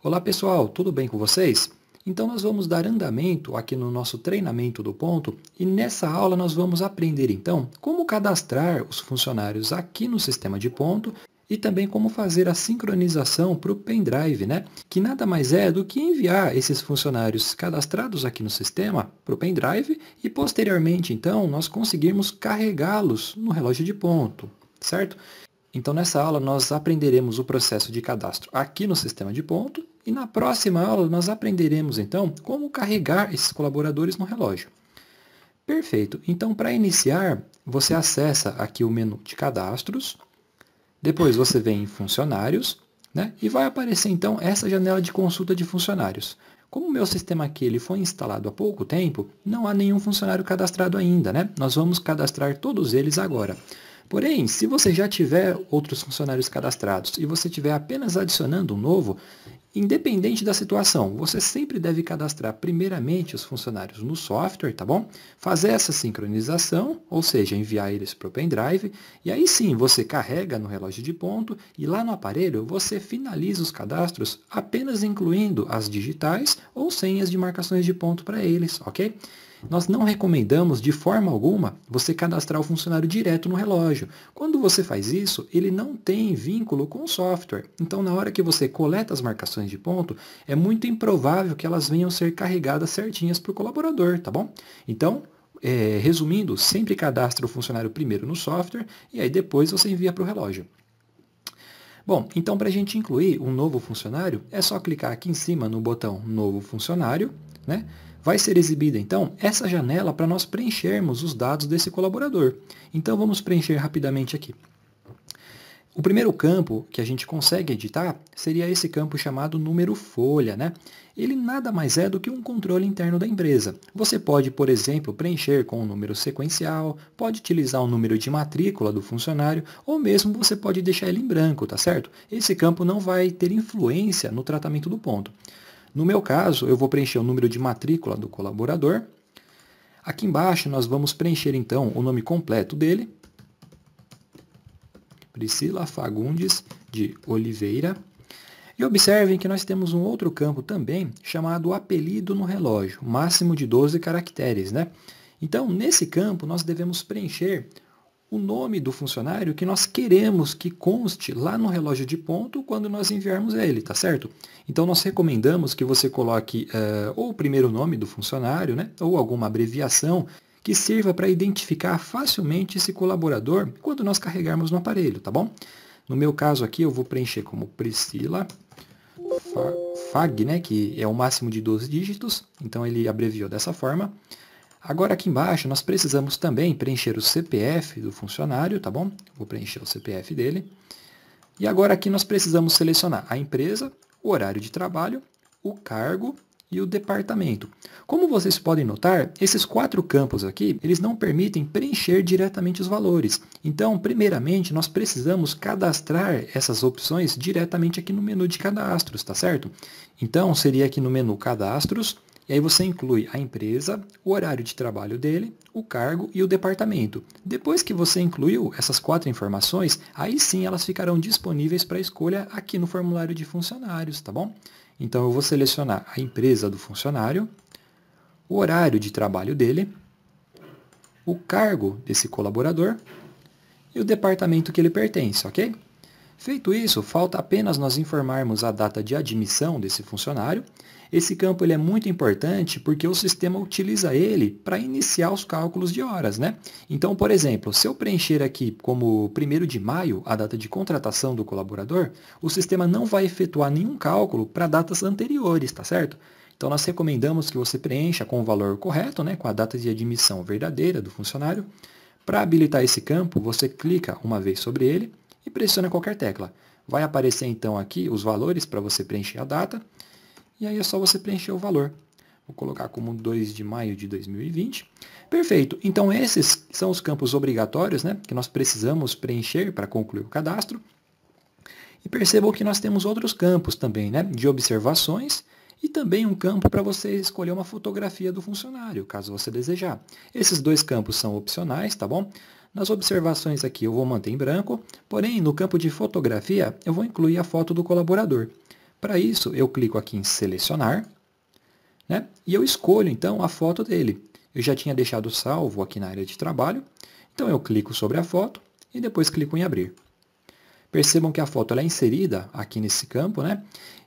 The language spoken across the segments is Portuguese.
Olá pessoal, tudo bem com vocês? Então nós vamos dar andamento aqui no nosso treinamento do ponto e nessa aula nós vamos aprender então como cadastrar os funcionários aqui no sistema de ponto e também como fazer a sincronização para o pendrive, né? Que nada mais é do que enviar esses funcionários cadastrados aqui no sistema para o pendrive e posteriormente então nós conseguirmos carregá-los no relógio de ponto, certo? Então, nessa aula, nós aprenderemos o processo de cadastro aqui no sistema de ponto e na próxima aula nós aprenderemos, então, como carregar esses colaboradores no relógio. Perfeito. Então, para iniciar, você acessa aqui o menu de cadastros, depois você vem em funcionários, né? E vai aparecer, então, essa janela de consulta de funcionários. Como o meu sistema aqui ele foi instalado há pouco tempo, não há nenhum funcionário cadastrado ainda, né? Nós vamos cadastrar todos eles agora. Porém, se você já tiver outros funcionários cadastrados e você estiver apenas adicionando um novo, independente da situação, você sempre deve cadastrar primeiramente os funcionários no software, tá bom? Fazer essa sincronização, ou seja, enviar eles para o pendrive, e aí sim você carrega no relógio de ponto e lá no aparelho você finaliza os cadastros apenas incluindo as digitais ou senhas de marcações de ponto para eles, ok? Nós não recomendamos, de forma alguma, você cadastrar o funcionário direto no relógio. Quando você faz isso, ele não tem vínculo com o software. Então, na hora que você coleta as marcações de ponto, é muito improvável que elas venham ser carregadas certinhas para o colaborador, tá bom? Então, resumindo, sempre cadastre o funcionário primeiro no software e aí depois você envia para o relógio. Bom, então para a gente incluir um novo funcionário, é só clicar aqui em cima no botão Novo Funcionário, né? Vai ser exibida, então, essa janela para nós preenchermos os dados desse colaborador. Então, vamos preencher rapidamente aqui. O primeiro campo que a gente consegue editar seria esse campo chamado número folha, né? Ele nada mais é do que um controle interno da empresa. Você pode, por exemplo, preencher com um número sequencial, pode utilizar o número de matrícula do funcionário, ou mesmo você pode deixar ele em branco, tá certo? Esse campo não vai ter influência no tratamento do ponto. No meu caso, eu vou preencher o número de matrícula do colaborador. Aqui embaixo, nós vamos preencher, então, o nome completo dele. Priscila Fagundes de Oliveira. E observem que nós temos um outro campo também, chamado apelido no relógio, máximo de 12 caracteres, né? Então, nesse campo, nós devemos preencher o nome do funcionário que nós queremos que conste lá no relógio de ponto quando nós enviarmos ele, tá certo? Então, nós recomendamos que você coloque ou o primeiro nome do funcionário, né, ou alguma abreviação que sirva para identificar facilmente esse colaborador quando nós carregarmos no aparelho, tá bom? No meu caso aqui, eu vou preencher como Priscila Fag, né, que é o máximo de 12 dígitos, então ele abreviou dessa forma. Agora aqui embaixo nós precisamos também preencher o CPF do funcionário, tá bom? Vou preencher o CPF dele. E agora aqui nós precisamos selecionar a empresa, o horário de trabalho, o cargo e o departamento. Como vocês podem notar, esses 4 campos aqui, eles não permitem preencher diretamente os valores. Então, primeiramente, nós precisamos cadastrar essas opções diretamente aqui no menu de cadastros, tá certo? Então, seria aqui no menu cadastros, e aí você inclui a empresa, o horário de trabalho dele, o cargo e o departamento. Depois que você incluiu essas 4 informações, aí sim elas ficarão disponíveis para escolha aqui no formulário de funcionários, tá bom? Então eu vou selecionar a empresa do funcionário, o horário de trabalho dele, o cargo desse colaborador e o departamento que ele pertence, ok? Feito isso, falta apenas nós informarmos a data de admissão desse funcionário. Esse campo ele é muito importante porque o sistema utiliza ele para iniciar os cálculos de horas, né? Então, por exemplo, se eu preencher aqui como 1º de maio a data de contratação do colaborador, o sistema não vai efetuar nenhum cálculo para datas anteriores, tá certo? Então, nós recomendamos que você preencha com o valor correto, né, com a data de admissão verdadeira do funcionário. Para habilitar esse campo, você clica uma vez sobre ele e pressiona qualquer tecla. Vai aparecer então aqui os valores para você preencher a data, e aí é só você preencher o valor. Vou colocar como 2 de maio de 2020. Perfeito, então esses são os campos obrigatórios, né, que nós precisamos preencher para concluir o cadastro. E percebam que nós temos outros campos também, né, de observações, e também um campo para você escolher uma fotografia do funcionário, caso você desejar. Esses 2 campos são opcionais, tá bom? Nas observações aqui eu vou manter em branco, porém no campo de fotografia eu vou incluir a foto do colaborador. Para isso, eu clico aqui em selecionar, né? E eu escolho, então, a foto dele. Eu já tinha deixado salvo aqui na área de trabalho, então eu clico sobre a foto e depois clico em abrir. Percebam que a foto ela é inserida aqui nesse campo, né?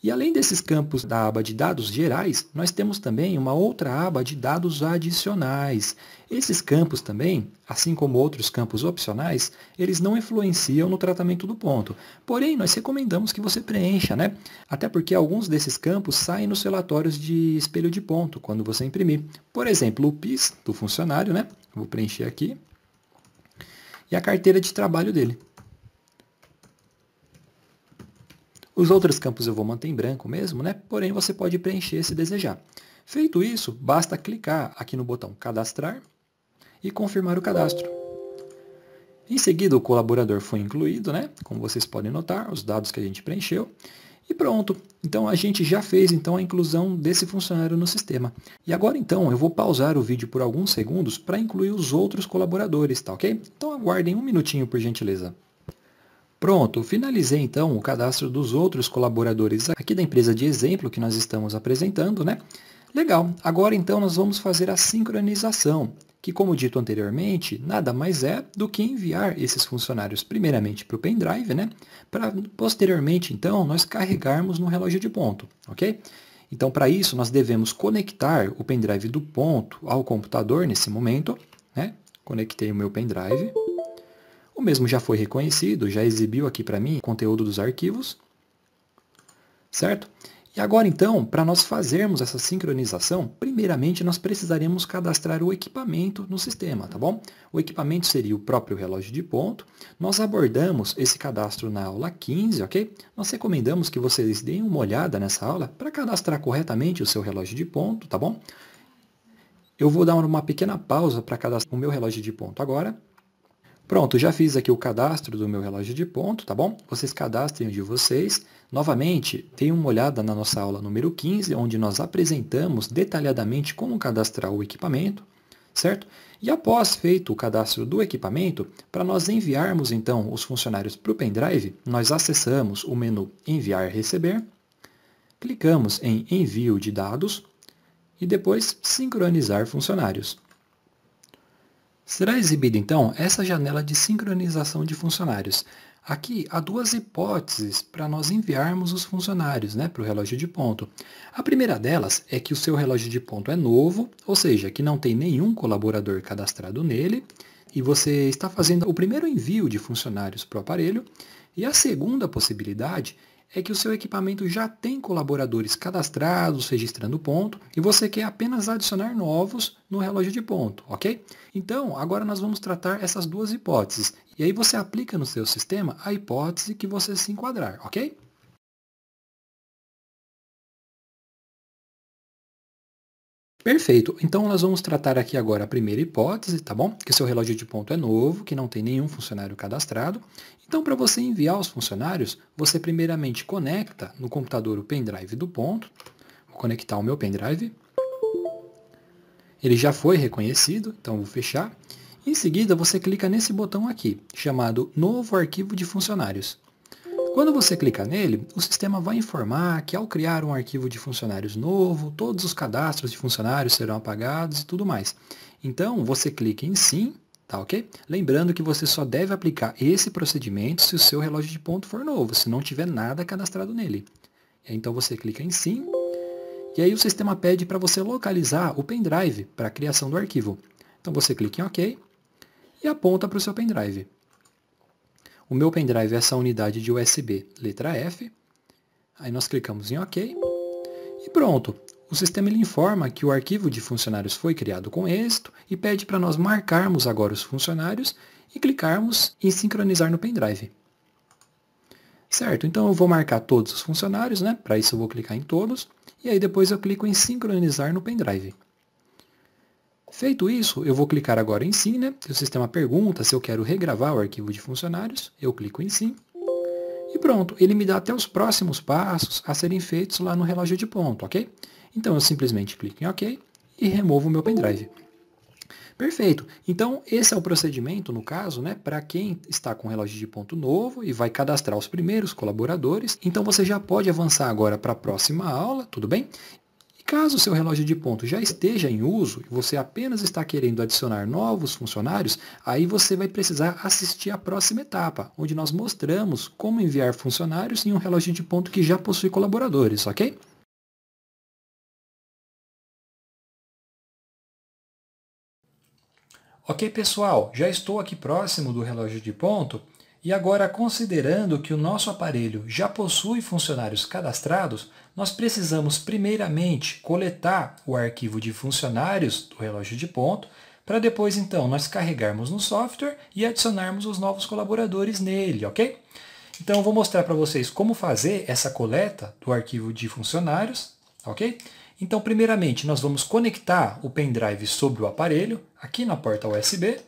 E além desses campos da aba de dados gerais, nós temos também uma outra aba de dados adicionais. Esses campos também, assim como outros campos opcionais, eles não influenciam no tratamento do ponto. Porém, nós recomendamos que você preencha, né? Até porque alguns desses campos saem nos relatórios de espelho de ponto, quando você imprimir. Por exemplo, o PIS do funcionário, né? Vou preencher aqui. E a carteira de trabalho dele. Os outros campos eu vou manter em branco mesmo, né? Porém, você pode preencher se desejar. Feito isso, basta clicar aqui no botão Cadastrar e confirmar o cadastro. Em seguida, o colaborador foi incluído, né? Como vocês podem notar, os dados que a gente preencheu. E pronto. Então, a gente já fez então, a inclusão desse funcionário no sistema. E agora, então, eu vou pausar o vídeo por alguns segundos para incluir os outros colaboradores, tá ok? Então, aguardem um minutinho, por gentileza. Pronto, finalizei então o cadastro dos outros colaboradores aqui da empresa de exemplo que nós estamos apresentando, né? Legal, agora então nós vamos fazer a sincronização, que como dito anteriormente, nada mais é do que enviar esses funcionários primeiramente para o pendrive, né? Para posteriormente então nós carregarmos no relógio de ponto, ok? Então para isso nós devemos conectar o pendrive do ponto ao computador nesse momento, né? Conectei o meu pendrive. O mesmo já foi reconhecido, já exibiu aqui para mim o conteúdo dos arquivos, certo? E agora então, para nós fazermos essa sincronização, primeiramente nós precisaremos cadastrar o equipamento no sistema, tá bom? O equipamento seria o próprio relógio de ponto. Nós abordamos esse cadastro na aula 15, ok? Nós recomendamos que vocês deem uma olhada nessa aula para cadastrar corretamente o seu relógio de ponto, tá bom? Eu vou dar uma pequena pausa para cadastrar o meu relógio de ponto agora. Pronto, já fiz aqui o cadastro do meu relógio de ponto, tá bom? Vocês cadastrem o de vocês. Novamente, deem uma olhada na nossa aula número 15, onde nós apresentamos detalhadamente como cadastrar o equipamento, certo? E após feito o cadastro do equipamento, para nós enviarmos então os funcionários para o pendrive, nós acessamos o menu Enviar e Receber, clicamos em Envio de dados e depois Sincronizar funcionários. Será exibida, então, essa janela de sincronização de funcionários. Aqui há duas hipóteses para nós enviarmos os funcionários, né, para o relógio de ponto. A primeira delas é que o seu relógio de ponto é novo, ou seja, que não tem nenhum colaborador cadastrado nele, e você está fazendo o primeiro envio de funcionários para o aparelho. E a segunda possibilidade é que o seu equipamento já tem colaboradores cadastrados, registrando ponto, e você quer apenas adicionar novos no relógio de ponto, ok? Então, agora nós vamos tratar essas duas hipóteses, e aí você aplica no seu sistema a hipótese que você se enquadrar, ok? Perfeito. Então, nós vamos tratar aqui agora a primeira hipótese, tá bom? Que seu relógio de ponto é novo, que não tem nenhum funcionário cadastrado. Então, para você enviar os funcionários, você primeiramente conecta no computador o pendrive do ponto. Vou conectar o meu pendrive. Ele já foi reconhecido, então vou fechar. Em seguida, você clica nesse botão aqui, chamado Novo Arquivo de Funcionários. Quando você clica nele, o sistema vai informar que ao criar um arquivo de funcionários novo, todos os cadastros de funcionários serão apagados e tudo mais. Então, você clica em Sim, tá ok? Lembrando que você só deve aplicar esse procedimento se o seu relógio de ponto for novo, se não tiver nada cadastrado nele. Então, você clica em Sim, e aí o sistema pede para você localizar o pendrive para a criação do arquivo. Então, você clica em OK e aponta para o seu pendrive. O meu pendrive é essa unidade de USB, letra F. Aí nós clicamos em OK. E pronto. O sistema ele informa que o arquivo de funcionários foi criado com êxito e pede para nós marcarmos agora os funcionários e clicarmos em sincronizar no pendrive. Certo, então eu vou marcar todos os funcionários, né? Para isso eu vou clicar em todos. E aí depois eu clico em sincronizar no pendrive. Feito isso, eu vou clicar agora em Sim, né? O sistema pergunta se eu quero regravar o arquivo de funcionários. Eu clico em Sim. E pronto, ele me dá até os próximos passos a serem feitos lá no relógio de ponto, ok? Então eu simplesmente clico em OK e removo o meu pendrive. Perfeito. Então, esse é o procedimento, no caso, né, para quem está com relógio de ponto novo e vai cadastrar os primeiros colaboradores. Então, você já pode avançar agora para a próxima aula, tudo bem? E caso o seu relógio de ponto já esteja em uso e você apenas está querendo adicionar novos funcionários, aí você vai precisar assistir à próxima etapa, onde nós mostramos como enviar funcionários em um relógio de ponto que já possui colaboradores, ok? Ok, pessoal, já estou aqui próximo do relógio de ponto e agora, considerando que o nosso aparelho já possui funcionários cadastrados, nós precisamos primeiramente coletar o arquivo de funcionários do relógio de ponto, para depois então nós carregarmos no software e adicionarmos os novos colaboradores nele, ok? Então eu vou mostrar para vocês como fazer essa coleta do arquivo de funcionários, ok? Então, primeiramente, nós vamos conectar o pendrive sobre o aparelho, aqui na porta USB.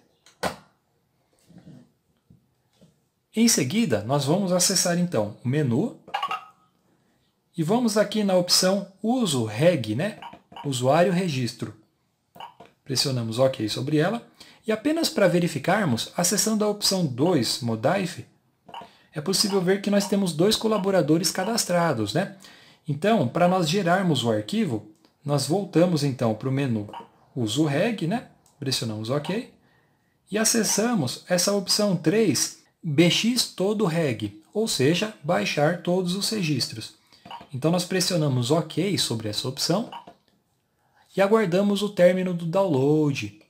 Em seguida, nós vamos acessar, então, o menu. E vamos aqui na opção Uso Reg, né? Usuário Registro. Pressionamos OK sobre ela. E apenas para verificarmos, acessando a opção 2, Modify, é possível ver que nós temos 2 colaboradores cadastrados, né? Então, para nós gerarmos o arquivo, nós voltamos então para o menu Uso Reg, né? Pressionamos OK, e acessamos essa opção 3, BX todo reg, ou seja, baixar todos os registros. Então nós pressionamos OK sobre essa opção e aguardamos o término do download.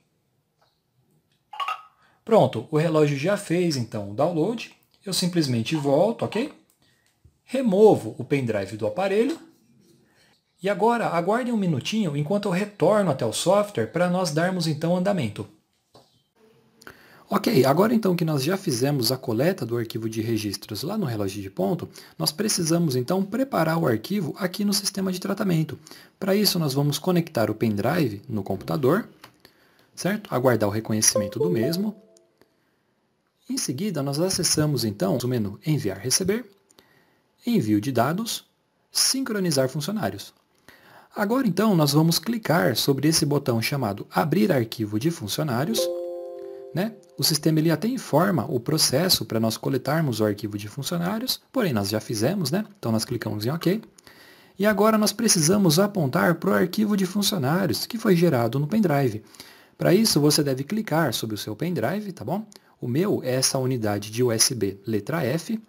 Pronto, o relógio já fez então o download. Eu simplesmente volto, ok? Removo o pendrive do aparelho. E agora, aguardem um minutinho enquanto eu retorno até o software para nós darmos então andamento. Ok, agora então que nós já fizemos a coleta do arquivo de registros lá no relógio de ponto, nós precisamos então preparar o arquivo aqui no sistema de tratamento. Para isso nós vamos conectar o pendrive no computador, certo? Aguardar o reconhecimento do mesmo. Em seguida nós acessamos então o menu Enviar Receber, Envio de dados, Sincronizar funcionários. Agora, então, nós vamos clicar sobre esse botão chamado Abrir Arquivo de Funcionários. Né? O sistema ele até informa o processo para nós coletarmos o arquivo de funcionários, porém nós já fizemos, né? Então nós clicamos em OK. E agora nós precisamos apontar para o arquivo de funcionários que foi gerado no pendrive. Para isso, você deve clicar sobre o seu pendrive, tá bom? O meu é essa unidade de USB letra F.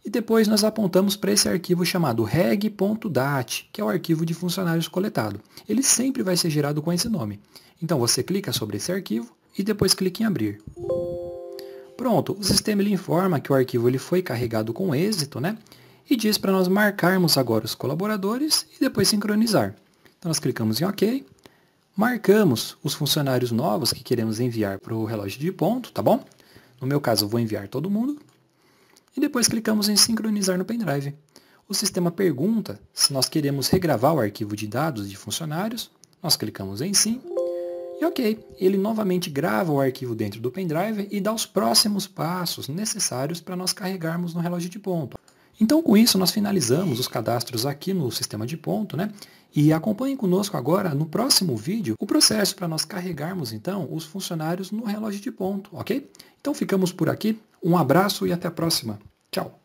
E depois nós apontamos para esse arquivo chamado reg.dat, que é o arquivo de funcionários coletado. Ele sempre vai ser gerado com esse nome. Então você clica sobre esse arquivo e depois clica em abrir. Pronto, o sistema ele informa que o arquivo ele foi carregado com êxito, né? E diz para nós marcarmos agora os colaboradores e depois sincronizar. Então nós clicamos em OK, marcamos os funcionários novos que queremos enviar para o relógio de ponto, tá bom? No meu caso eu vou enviar todo mundo. E depois clicamos em sincronizar no pendrive. O sistema pergunta se nós queremos regravar o arquivo de dados de funcionários. Nós clicamos em sim. E ok, ele novamente grava o arquivo dentro do pendrive e dá os próximos passos necessários para nós carregarmos no relógio de ponto. Então com isso nós finalizamos os cadastros aqui no sistema de ponto, né? E acompanhem conosco agora no próximo vídeo o processo para nós carregarmos então os funcionários no relógio de ponto, ok? Então ficamos por aqui, um abraço e até a próxima. Tchau!